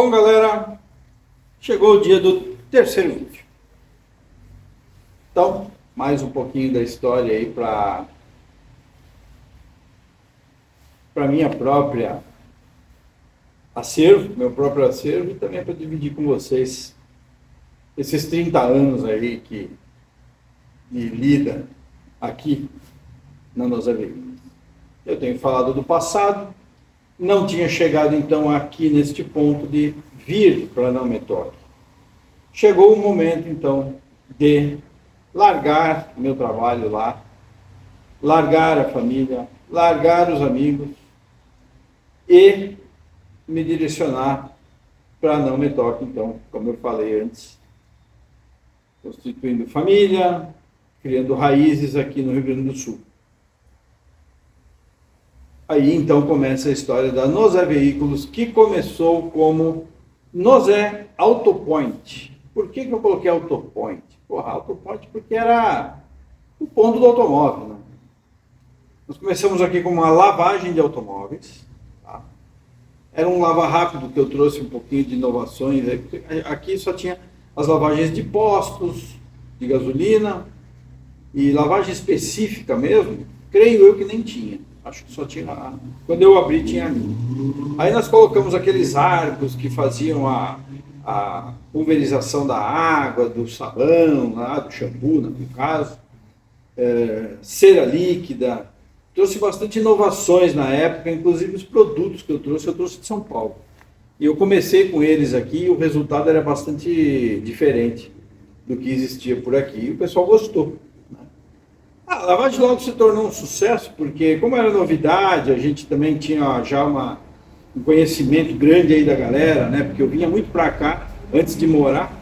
Bom, galera, chegou o dia do terceiro vídeo. Então, mais um pouquinho da história aí para minha própria acervo, meu próprio acervo, e também para dividir com vocês esses 30 anos aí de lida aqui na Noza Veículos. Eu tenho falado do passado, não tinha chegado então aqui neste ponto de vir para Não Me Toque. Chegou o momento então de largar meu trabalho lá, largar a família, largar os amigos e me direcionar para Não Me Toque, então, como eu falei antes, constituindo família, criando raízes aqui no Rio Grande do Sul. Aí então começa a história da Noza Veículos, que começou como Nozé Autopoint. Por que eu coloquei Autopoint? Autopoint porque era o ponto do automóvel, né? Nós começamos aqui com uma lavagem de automóveis. Tá? Era um lava rápido que eu trouxe um pouquinho de inovações. Aqui só tinha as lavagens de postos, de gasolina, e lavagem específica mesmo, creio eu que nem tinha. Acho que só tinha, quando eu abri tinha ali. Aí nós colocamos aqueles arcos que faziam a pulverização da água, do sabão, do shampoo, no caso, cera líquida. Trouxe bastante inovações na época, inclusive os produtos que eu trouxe de São Paulo. E eu comecei com eles aqui e o resultado era bastante diferente do que existia por aqui. E o pessoal gostou. A lavagem logo se tornou um sucesso, porque como era novidade, a gente também tinha já um conhecimento grande aí da galera, né? Porque eu vinha muito para cá, antes de morar,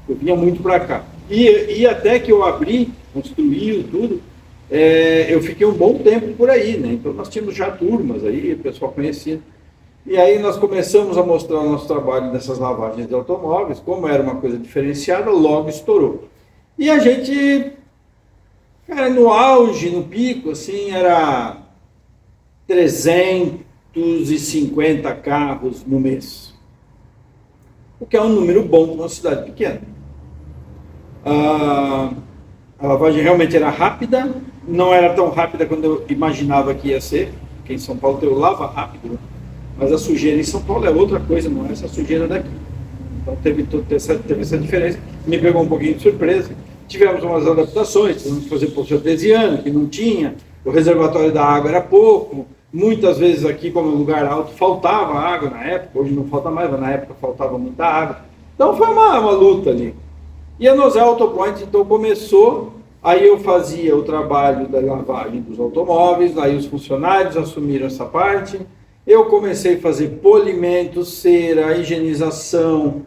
eu vinha muito para cá. E até que eu abri, construí tudo, eu fiquei um bom tempo por aí, né? Então nós tínhamos já turmas aí, o pessoal conhecia. E aí nós começamos a mostrar o nosso trabalho nessas lavagens de automóveis, como era uma coisa diferenciada, logo estourou. E a gente... Cara, no auge, no pico, assim, era 350 carros no mês. O que é um número bom para uma cidade pequena. A lavagem realmente era rápida, não era tão rápida quando eu imaginava que ia ser, porque em São Paulo tem o lava rápido, mas a sujeira em São Paulo é outra coisa, não é essa sujeira daqui. Então teve essa diferença, me pegou um pouquinho de surpresa. Tivemos umas adaptações, tivemos que fazer poço artesiano, que não tinha, o reservatório da água era pouco, muitas vezes aqui, como lugar alto, faltava água na época, hoje não falta mais, mas na época faltava muita água. Então foi uma luta ali. E a Nozé Autopoint, então, começou, aí eu fazia o trabalho da lavagem dos automóveis, aí os funcionários assumiram essa parte, eu comecei a fazer polimento, cera, higienização,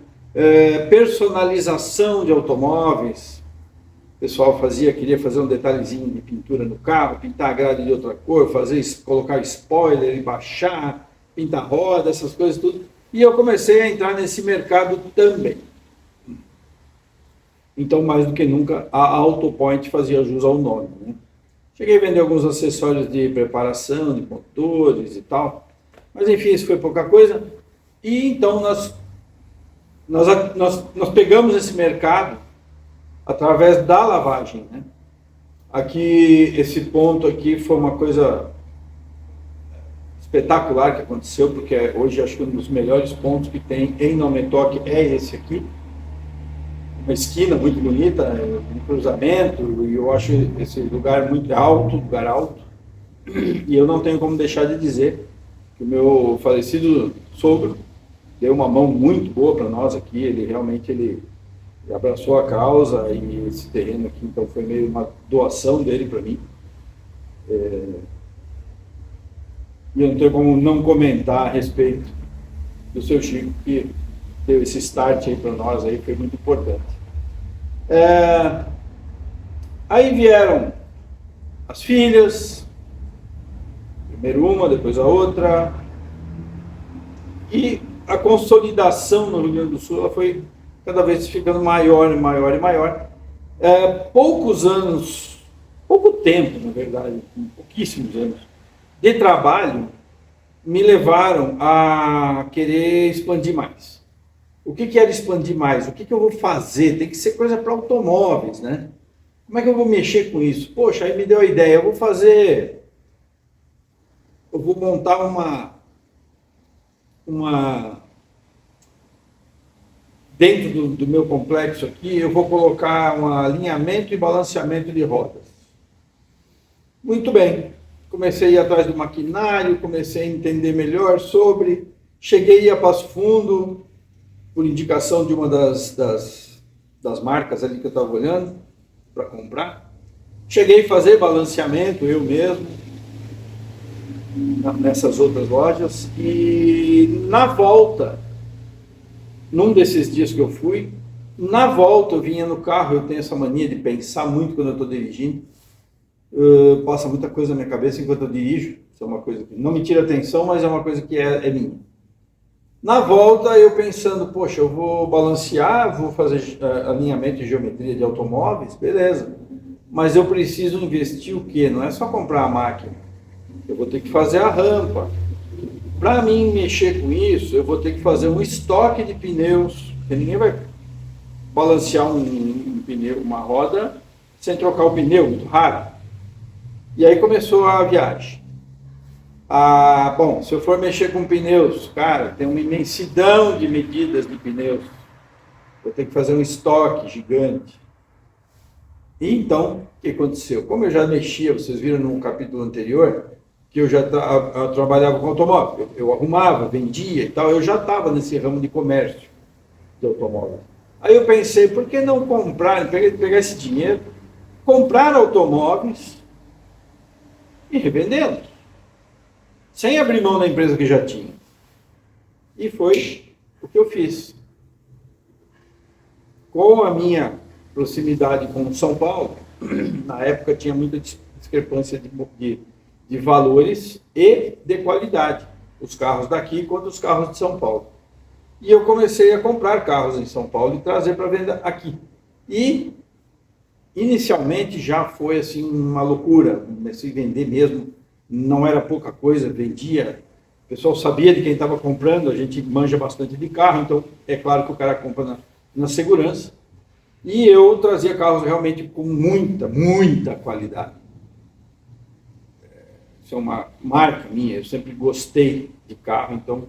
personalização de automóveis. O pessoal queria fazer um detalhezinho de pintura no carro, pintar a grade de outra cor, colocar spoiler, embaixar, pintar roda, essas coisas tudo. E eu comecei a entrar nesse mercado também. Então, mais do que nunca, a Autopoint fazia jus ao nome, né? Cheguei a vender alguns acessórios de preparação, de motores e tal. Mas enfim, isso foi pouca coisa. E então nós pegamos esse mercado através da lavagem, né? Aqui, esse ponto aqui foi uma coisa espetacular que aconteceu, porque hoje acho que um dos melhores pontos que tem em Não Me Toque é esse aqui. Uma esquina muito bonita, um cruzamento, e eu acho esse lugar muito alto, lugar alto. E eu não tenho como deixar de dizer que o meu falecido sogro deu uma mão muito boa para nós aqui, ele realmente abraçou a causa, e esse terreno aqui então foi meio uma doação dele para mim. E eu não tenho como não comentar a respeito do seu Chico, que deu esse start aí para nós, aí foi muito importante. Aí vieram as filhas, primeiro uma, depois a outra, e a consolidação no Rio Grande do Sul ela foi cada vez ficando maior e maior e maior. Poucos anos, pouco tempo, na verdade, pouquíssimos anos, de trabalho me levaram a querer expandir mais. O que era expandir mais? O que eu vou fazer? Tem que ser coisa para automóveis, né? Como é que eu vou mexer com isso? Poxa, aí me deu a ideia, eu vou montar dentro do meu complexo aqui, eu vou colocar um alinhamento e balanceamento de rodas. Muito bem, comecei a ir atrás do maquinário, comecei a entender melhor sobre, cheguei a Passo Fundo, por indicação de uma das marcas ali que eu estava olhando para comprar. Cheguei a fazer balanceamento eu mesmo, nessas outras lojas, e na volta, num desses dias que eu fui, na volta eu vinha no carro, eu tenho essa mania de pensar muito quando eu estou dirigindo, passa muita coisa na minha cabeça enquanto eu dirijo, isso é uma coisa que não me tira atenção, mas é uma coisa que é minha. Na volta eu pensando, poxa, eu vou balancear, vou fazer alinhamento e geometria de automóveis, beleza, mas eu preciso investir o quê? Não é só comprar a máquina, eu vou ter que fazer a rampa. Para mim mexer com isso, eu vou ter que fazer um estoque de pneus, porque ninguém vai balancear um pneu, uma roda, sem trocar o pneu, muito raro. E aí começou a viagem. Bom, se eu for mexer com pneus, cara, tem uma imensidão de medidas de pneus. Vou ter que fazer um estoque gigante. E então, o que aconteceu? Como eu já mexia, vocês viram no capítulo anterior, que eu já trabalhava com automóvel, eu arrumava, vendia e tal, eu já estava nesse ramo de comércio de automóvel. Aí eu pensei, por que não pegar esse dinheiro, comprar automóveis e revendê-los, sem abrir mão da empresa que já tinha. E foi o que eu fiz. Com a minha proximidade com São Paulo, na época tinha muita discrepância de valores e de qualidade, os carros daqui quanto os carros de São Paulo. E eu comecei a comprar carros em São Paulo e trazer para venda aqui. E inicialmente já foi assim uma loucura, comecei a vender mesmo, não era pouca coisa, vendia, o pessoal sabia de quem estava comprando, a gente manja bastante de carro, então é claro que o cara compra na segurança. E eu trazia carros realmente com muita qualidade. Isso é uma marca minha, eu sempre gostei de carro, então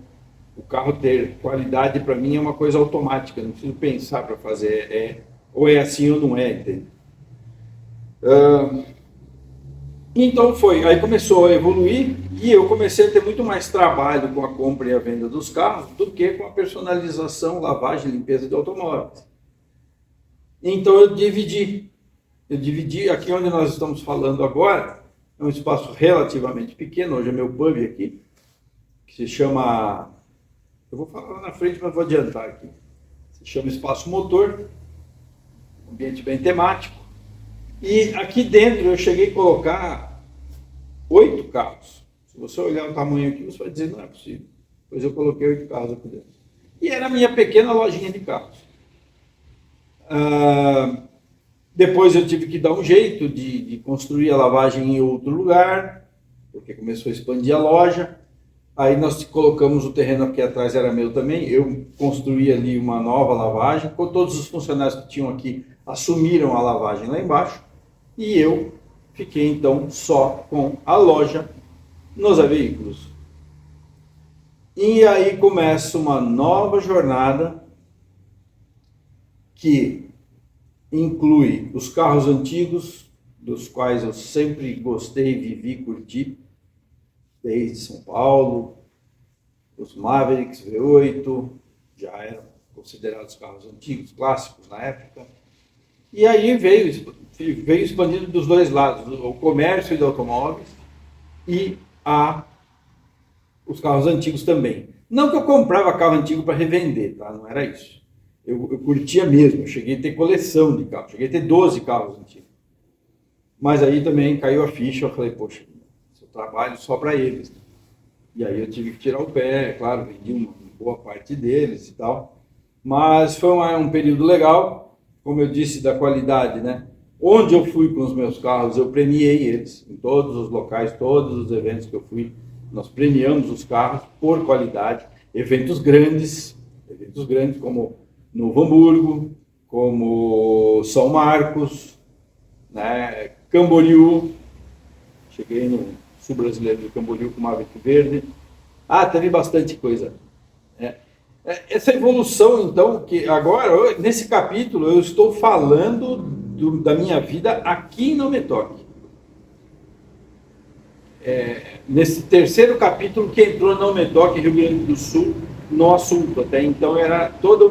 o carro ter qualidade para mim é uma coisa automática, não preciso pensar para fazer, ou é assim ou não é, entende? Então aí começou a evoluir e eu comecei a ter muito mais trabalho com a compra e a venda dos carros do que com a personalização, lavagem e limpeza de automóveis. Então eu dividi aqui onde nós estamos falando agora, é um espaço relativamente pequeno, hoje é meu pub aqui, que se chama, eu vou falar lá na frente, mas vou adiantar aqui, se chama Espaço Motor, ambiente bem temático, e aqui dentro eu cheguei a colocar 8 carros. Se você olhar o tamanho aqui, você vai dizer, não é possível, pois eu coloquei 8 carros aqui dentro. E era a minha pequena lojinha de carros. Depois eu tive que dar um jeito de construir a lavagem em outro lugar, porque começou a expandir a loja. Aí nós colocamos o terreno aqui atrás, era meu também, eu construí ali uma nova lavagem, todos os funcionários que tinham aqui assumiram a lavagem lá embaixo, e eu fiquei então só com a loja Nozé Veículos. E aí começa uma nova jornada que inclui os carros antigos, dos quais eu sempre gostei, vivi, curti, desde São Paulo, os Mavericks V8, já eram considerados carros antigos, clássicos na época. E aí veio expandindo dos dois lados, o comércio de automóveis e os carros antigos também. Não que eu comprava carro antigo para revender, tá? Não era isso. Eu curtia mesmo, eu cheguei a ter coleção de carros, cheguei a ter 12 carros antigos. Mas aí também caiu a ficha, eu falei, poxa, eu trabalho só para eles. E aí eu tive que tirar o pé, claro, vendi uma boa parte deles e tal. Mas foi um período legal, como eu disse, da qualidade, né? Onde eu fui com os meus carros, eu premiei eles, em todos os locais, todos os eventos que eu fui, nós premiamos os carros por qualidade, eventos grandes, eventos grandes como Novo Hamburgo, como São Marcos, né, Camboriú. Cheguei no sul brasileiro de Camboriú com uma Ave Verde. Teve bastante coisa. Essa evolução, então, que agora, nesse capítulo, eu estou falando da minha vida aqui no Metoque. Nesse terceiro capítulo que entrou no Metoque, Rio Grande do Sul, no assunto. Até então era toda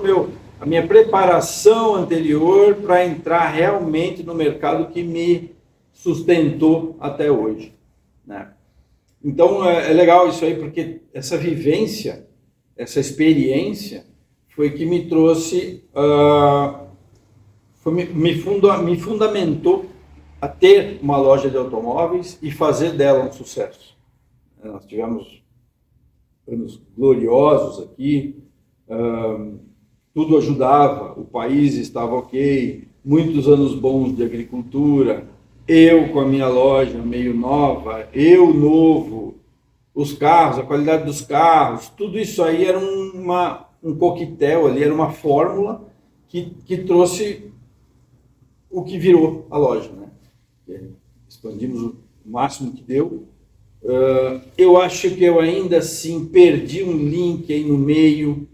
a minha preparação anterior para entrar realmente no mercado que me sustentou até hoje, né? Então é legal isso aí, porque essa vivência, essa experiência foi que me trouxe, me fundamentou a ter uma loja de automóveis e fazer dela um sucesso. Nós tivemos anos gloriosos aqui, tudo ajudava, o país estava ok, muitos anos bons de agricultura, eu com a minha loja meio nova, eu novo, os carros, a qualidade dos carros, tudo isso aí era um coquetel ali, era uma fórmula que trouxe o que virou a loja, né? Expandimos o máximo que deu. Eu acho que eu ainda assim perdi um link aí no meio.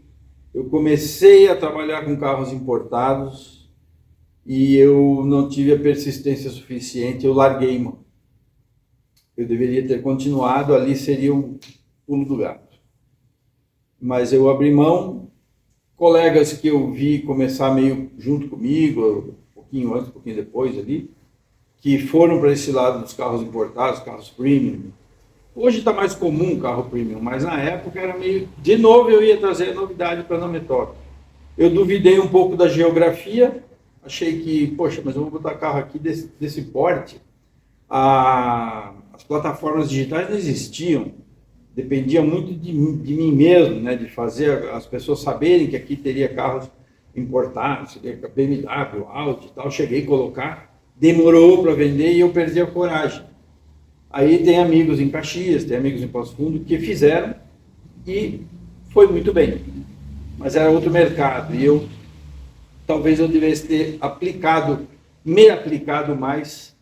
Eu comecei a trabalhar com carros importados e eu não tive a persistência suficiente, eu larguei, mano. Eu deveria ter continuado, ali seria um pulo do gato. Mas eu abri mão. Colegas que eu vi começar meio junto comigo, um pouquinho antes, um pouquinho depois ali, que foram para esse lado dos carros importados, carros premium. Hoje está mais comum o carro premium, mas na época era meio... De novo eu ia trazer a novidade para Não Me Toque. Eu duvidei um pouco da geografia, achei que, poxa, mas eu vou botar carro aqui desse porte. As plataformas digitais não existiam, dependia muito de mim mesmo, né, de fazer as pessoas saberem que aqui teria carros importados, seria BMW, Audi e tal. Cheguei a colocar, demorou para vender e eu perdi a coragem. Aí tem amigos em Caxias, tem amigos em Passo Fundo que fizeram e foi muito bem, mas era outro mercado e talvez eu devesse ter me aplicado mais,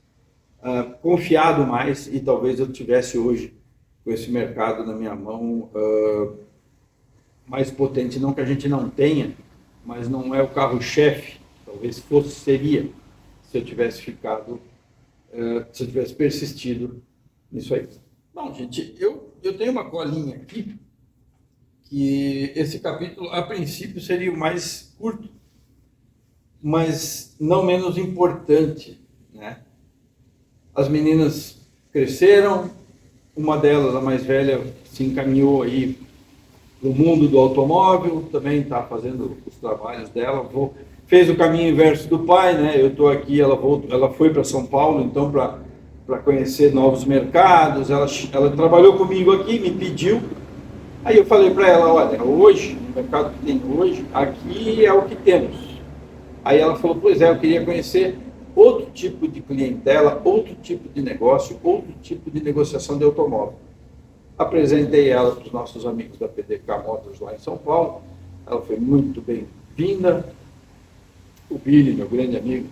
confiado mais, e talvez eu tivesse hoje com esse mercado na minha mão mais potente. Não que a gente não tenha, mas não é o carro-chefe, talvez seria, se eu tivesse se eu tivesse persistido nisso aí. Bom, gente, eu tenho uma colinha aqui, que esse capítulo, a princípio, seria o mais curto, mas não menos importante, né? As meninas cresceram, uma delas, a mais velha, se encaminhou aí para o mundo do automóvel, também está fazendo os trabalhos dela, fez o caminho inverso do pai, né? Eu estou aqui, ela foi para São Paulo, então, para conhecer novos mercados. Ela trabalhou comigo aqui, me pediu. Aí eu falei para ela, olha, hoje, o mercado que tem hoje, aqui é o que temos. Aí ela falou, pois é, eu queria conhecer outro tipo de clientela, outro tipo de negócio, outro tipo de negociação de automóvel. Apresentei ela para os nossos amigos da PDK Motors lá em São Paulo. Ela foi muito bem-vinda. O Billy, meu grande amigo,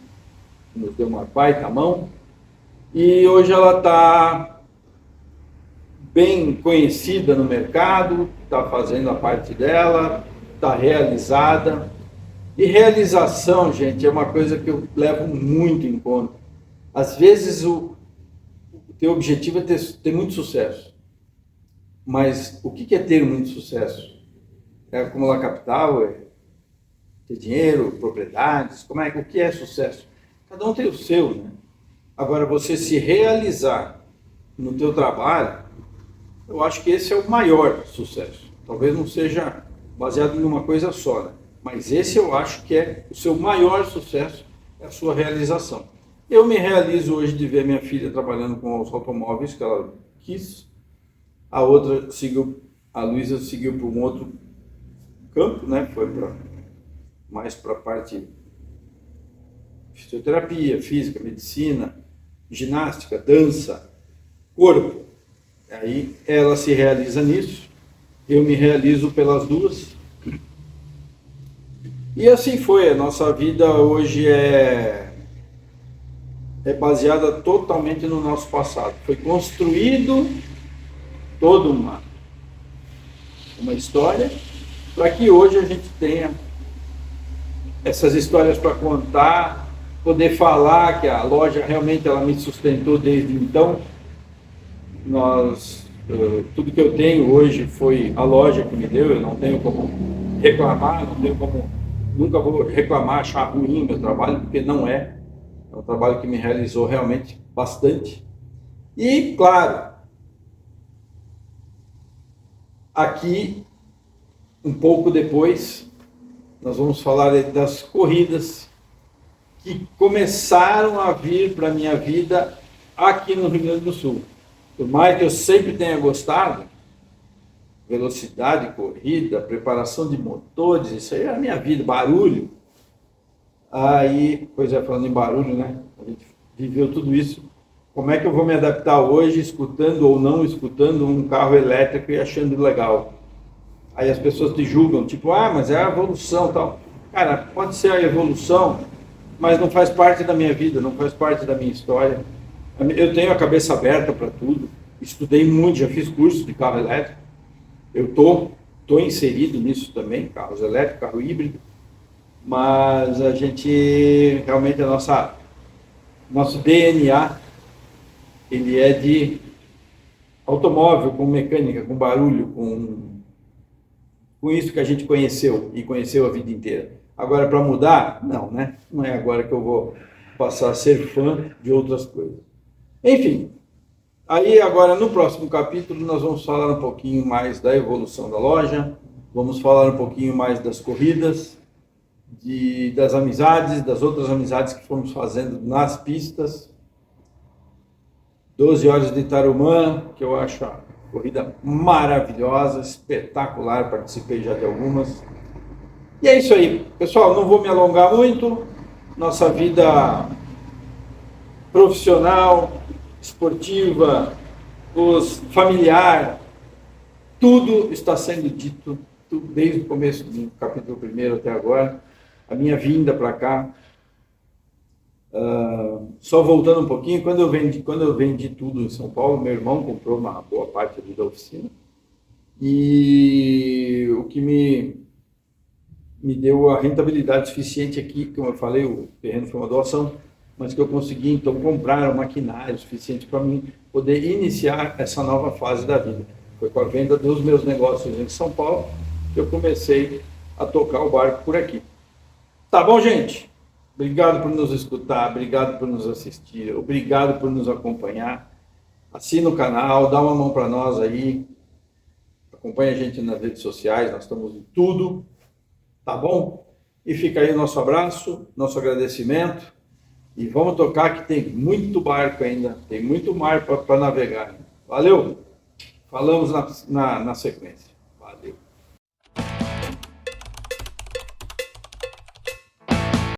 nos deu uma baita mão. E hoje ela está bem conhecida no mercado, está fazendo a parte dela, está realizada. E realização, gente, é uma coisa que eu levo muito em conta. Às vezes o teu objetivo é ter muito sucesso. Mas o que é ter muito sucesso? É acumular capital, é ter dinheiro, propriedades, o que é sucesso? Cada um tem o seu, né? Agora, você se realizar no teu trabalho, eu acho que esse é o maior sucesso. Talvez não seja baseado em uma coisa só, né? Mas esse eu acho que é o seu maior sucesso, é a sua realização. Eu me realizo hoje de ver minha filha trabalhando com os automóveis que ela quis. A outra a Luísa seguiu para um outro campo, né? Foi mais para a parte de fisioterapia, física, medicina, ginástica, dança, corpo. Aí ela se realiza nisso, eu me realizo pelas duas. E assim foi, a nossa vida hoje é baseada totalmente no nosso passado. Foi construído toda uma história para que hoje a gente tenha essas histórias para contar, poder falar que a loja realmente ela me sustentou desde então. Tudo que eu tenho hoje foi a loja que me deu, eu não tenho como reclamar, não tenho como, nunca vou reclamar, achar ruim o meu trabalho, porque não é. É um trabalho que me realizou realmente bastante. E, claro, aqui, um pouco depois, nós vamos falar das corridas que começaram a vir para a minha vida aqui no Rio Grande do Sul. Por mais que eu sempre tenha gostado, velocidade, corrida, preparação de motores, isso aí é a minha vida, barulho. Aí, pois é, falando em barulho, né? A gente viveu tudo isso. Como é que eu vou me adaptar hoje, escutando ou não escutando um carro elétrico e achando legal? Aí as pessoas te julgam, tipo, mas é a evolução e tal. Cara, pode ser a evolução, mas não faz parte da minha vida, não faz parte da minha história. Eu tenho a cabeça aberta para tudo, estudei muito, já fiz curso de carro elétrico. Eu tô inserido nisso também, carros elétricos, carro híbrido, mas a gente, realmente, nosso DNA, ele é de automóvel, com mecânica, com barulho, com isso que a gente conheceu e conheceu a vida inteira. Agora, para mudar, não, né? Não é agora que eu vou passar a ser fã de outras coisas. Enfim, aí agora no próximo capítulo nós vamos falar um pouquinho mais da evolução da loja, vamos falar um pouquinho mais das corridas, das amizades, das outras amizades que fomos fazendo nas pistas. 12 horas de Tarumã, que eu acho a corrida maravilhosa, espetacular, participei já de algumas. E é isso aí, pessoal, não vou me alongar muito, nossa vida profissional, esportiva, familiar, tudo está sendo dito, desde o começo do capítulo 1 até agora, a minha vinda para cá. Só voltando um pouquinho, quando eu vendi tudo em São Paulo, meu irmão comprou uma boa parte ali da oficina, e o que me deu a rentabilidade suficiente aqui, como eu falei, o terreno foi uma doação, mas que eu consegui então comprar um maquinário suficiente para mim poder iniciar essa nova fase da vida. Foi com a venda dos meus negócios em São Paulo que eu comecei a tocar o barco por aqui. Tá bom, gente? Obrigado por nos escutar, obrigado por nos assistir, obrigado por nos acompanhar. Assina o canal, dá uma mão para nós aí, acompanha a gente nas redes sociais, nós estamos em tudo, tá bom? E fica aí o nosso abraço, nosso agradecimento, e vamos tocar que tem muito barco ainda, tem muito mar para navegar. Valeu? Falamos na sequência. Valeu.